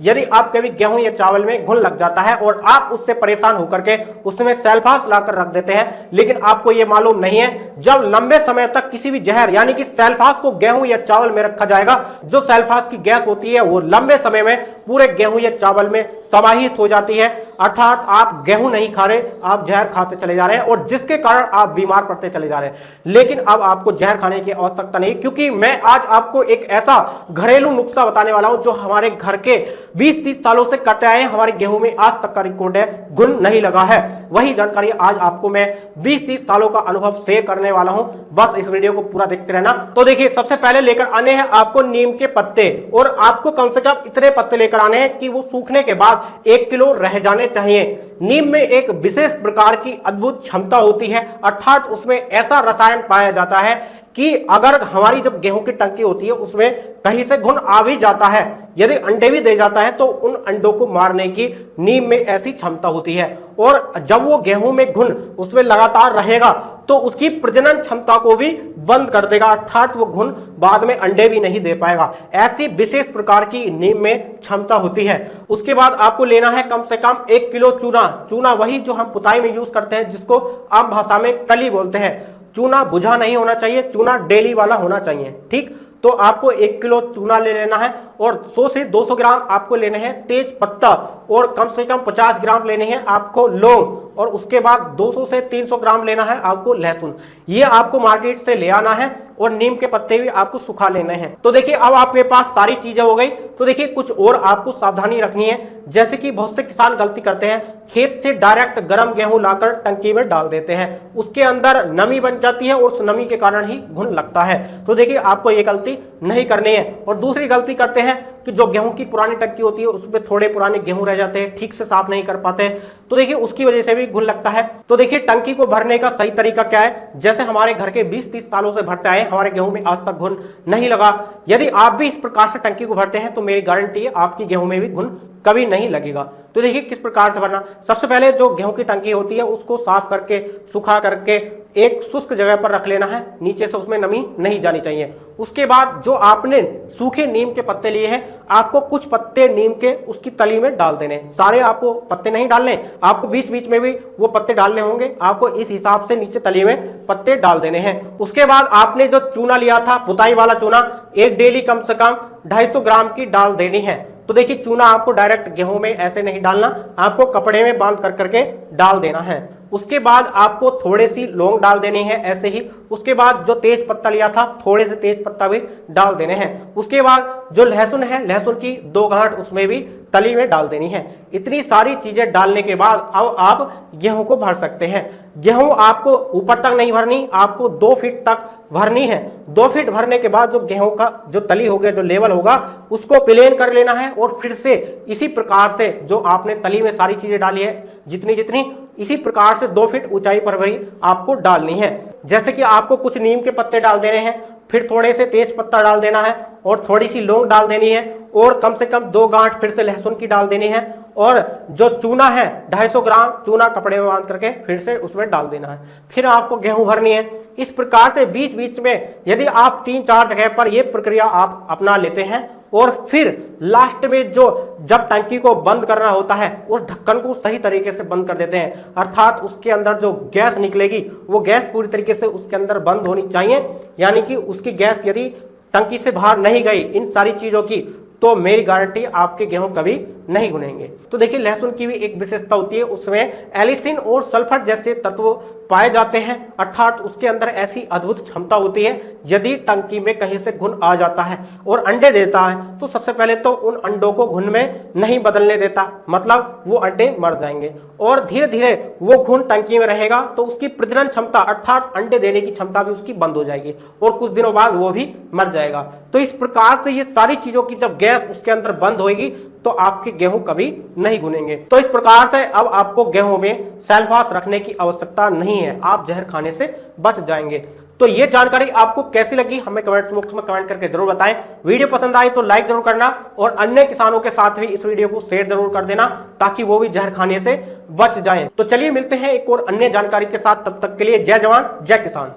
यदि आप कभी गेहूं या चावल में घुन लग जाता है और आप उससे परेशान होकर के उसमें सेल्फास लाकर रख देते हैं, लेकिन आपको यह मालूम नहीं है जब लंबे समय तक किसी भी जहर यानी कि सेल्फास को गेहूं या चावल में रखा जाएगा, जो सेल्फास की गैस होती है वो लंबे समय में पूरे गेहूं या चावल में समाहित हो जाती है, अर्थात आप गेहूं नहीं खा रहे, आप जहर खाते चले जा रहे हैं और जिसके कारण आप बीमार पड़ते चले जा रहे हैं। लेकिन अब आपको जहर खाने की आवश्यकता नहीं, क्योंकि मैं आज आपको एक ऐसा घरेलू नुस्खा बताने वाला हूं जो हमारे घर के 20-30 सालों से करते आए हैं, हमारे गेहूं में आज तक का रिकॉर्ड है, घुन नहीं लगा है। वही जानकारी आज आपको मैं 20-30 सालों का अनुभव शेयर करने वाला हूं, बस इस वीडियो को पूरा देखते रहना। तो देखिए, सबसे पहले लेकर आने हैं आपको नीम के पत्ते, और आपको कम से कम इतने पत्ते लेकर आने हैं कि वो सूखने के बाद 1 किलो रह जाने चाहिए। नीम में एक विशेष प्रकार की अद्भुत क्षमता होती है, अर्थात उसमें ऐसा रसायन पाया जाता है कि अगर हमारी जब गेहूं की टंकी होती है उसमें कहीं से घुन आ भी जाता है, यदि अंडे भी दे जाता है, तो उन अंडों को मारने की नीम में ऐसी क्षमता होती है। और जब वो गेहूं में घुन उसमें लगातार रहेगा तो उसकी प्रजनन क्षमता को भी बंद कर देगा, अर्थात वो घुन बाद में अंडे भी नहीं दे पाएगा। ऐसी विशेष प्रकार की नीम में क्षमता होती है। उसके बाद आपको लेना है कम से कम 1 किलो चूना। चूना वही जो हम पुताई में यूज करते हैं, जिसको आम भाषा में कली बोलते हैं। चूना बुझा नहीं होना चाहिए, चूना डेली वाला होना चाहिए, ठीक। तो आपको 1 किलो चूना ले लेना है और 100 से 200 ग्राम आपको लेने हैं तेज पत्ता, और कम से कम 50 ग्राम लेने हैं आपको लौंग, और उसके बाद 200 से 300 ग्राम लेना है आपको लहसुन। ये आपको मार्केट से ले आना है, और नीम के पत्ते भी आपको सुखा लेने हैं। तो देखिए, अब आपके पास सारी चीजें हो गई। तो देखिए, कुछ और आपको सावधानी रखनी है, जैसे कि बहुत से किसान गलती करते हैं, खेत से डायरेक्ट गर्म गेहूं लाकर टंकी में डाल देते हैं, उसके अंदर नमी बन जाती है और उस नमी के कारण ही घुन लगता है। तो देखिए, आपको ये गलती नहीं करनी है। और दूसरी गलती करते हैं कि जो गेहूं की पुरानी टंकी होती है उसमें थोड़े पुराने गेहूं रह जाते हैं, ठीक से साफ नहीं कर पाते, तो देखिए उसकी वजह से भी घुन लगता है। तो देखिए, टंकी को भरने का सही तरीका क्या है, जैसे हमारे घर के 20-30 सालों से भरते आए, हमारे गेहूं में आज तक घुन नहीं लगा। यदि आप भी इस प्रकार से टंकी को भरते हैं तो मेरी गारंटी है आपकी गेहूं में भी घुन कभी नहीं लगेगा। तो देखिए किस प्रकार से भरना। सबसे पहले जो गेहूं की टंकी होती है उसको साफ करके, सुखा करके एक शुष्क जगह पर रख लेना है, नीचे से उसमें नमी नहीं जानी चाहिए। उसके बाद जो आपने सूखे नीम के पत्ते लिए हैं, आपको कुछ पत्ते नीम के उसकी तली में डाल देने। सारे आपको पत्ते नहीं डालने, आपको बीच बीच में भी वो पत्ते डालने होंगे, आपको इस हिसाब से नीचे तली में पत्ते डाल देने हैं। उसके बाद आपने जो चूना लिया था, पुताई वाला चूना, एक डेली कम से कम 250 ग्राम की डाल देनी है। तो देखिए, चूना आपको डायरेक्ट गेहूं में ऐसे नहीं डालना, आपको कपड़े में बांध कर करके डाल देना है। उसके बाद आपको थोड़ी सी लौंग डाल देनी है ऐसे ही। उसके बाद जो तेज पत्ता लिया था, थोड़े से तेज पत्ता भी डाल देने हैं। उसके बाद जो लहसुन है, लहसुन की 2 गांठ उसमें भी तली में डाल देनी है। इतनी सारी चीजें डालने के बाद अब आप गेहूं को भर सकते हैं। गेहूं आपको ऊपर तक नहीं भरनी, आपको 2 फीट तक भरनी है। 2 फीट भरने के बाद जो गेहूं का जो तली होगी, जो लेवल होगा, उसको प्लेन कर लेना है, और फिर से इसी प्रकार से जो आपने तली में सारी चीजें डाली है, जितनी जितनी, इसी प्रकार से 2 फीट ऊंचाई पर भी आपको डालनी है। जैसे कि आपको कुछ नीम के पत्ते डाल देने हैं, फिर थोड़े से तेज पत्ता डाल देना है, और थोड़ी सी लौंग डाल देनी है, और कम से कम 2 गांठ फिर से लहसुन की डाल देनी है, और जो चूना है 250 ग्राम चूना कपड़े में बांध करके फिर से उसमें डाल देना है। फिर आपको गेहूं भरनी है। इस प्रकार से बीच बीच में यदि आप 3-4 जगह पर यह प्रक्रिया आप अपना लेते हैं, और फिर लास्ट में जो जब टंकी को बंद करना होता है, उस ढक्कन को सही तरीके से बंद कर देते हैं, अर्थात उसके अंदर जो गैस निकलेगी वो गैस पूरी तरीके से उसके अंदर बंद होनी चाहिए, यानी कि उसकी गैस यदि टंकी से बाहर नहीं गई इन सारी चीजों की, तो मेरी गारंटी आपके गेहूं कभी नहीं घुनेंगे। तो देखिए, लहसुन की भी एक विशेषता होती है, उसमें एलिसिन और सल्फर जैसे तत्व पाए जाते हैं, अर्थात उसके अंदर ऐसी अद्भुत क्षमता होती है, यदि टंकी में कहीं से घुन आ जाता है और अंडे देता है, तो सबसे पहले तो उन अंडों को घुन में नहीं बदलने देता, मतलब वो अंडे मर जाएंगे, और धीरे धीरे वो घुन टंकी में रहेगा तो उसकी प्रजनन क्षमता अर्थात अंडे देने की क्षमता भी उसकी बंद हो जाएगी, और कुछ दिनों बाद वो भी मर जाएगा। तो इस प्रकार से ये सारी चीजों की जब गैस उसके अंदर बंद होगी तो आपके गेहूं कभी नहीं घुनेंगे। तो इस प्रकार से अब आपको गेहूं में सेल्फास रखने की आवश्यकता नहीं है, आप जहर खाने से बच जाएंगे। तो ये जानकारी आपको कैसी लगी हमें कमेंट बॉक्स में कमेंट करके जरूर बताएं। वीडियो पसंद आई तो लाइक जरूर करना, और अन्य किसानों के साथ भी इस वीडियो को शेयर जरूर कर देना, ताकि वो भी जहर खाने से बच जाएं। तो चलिए मिलते हैं एक और अन्य जानकारी के साथ, तब तक के लिए जय जवान जय किसान।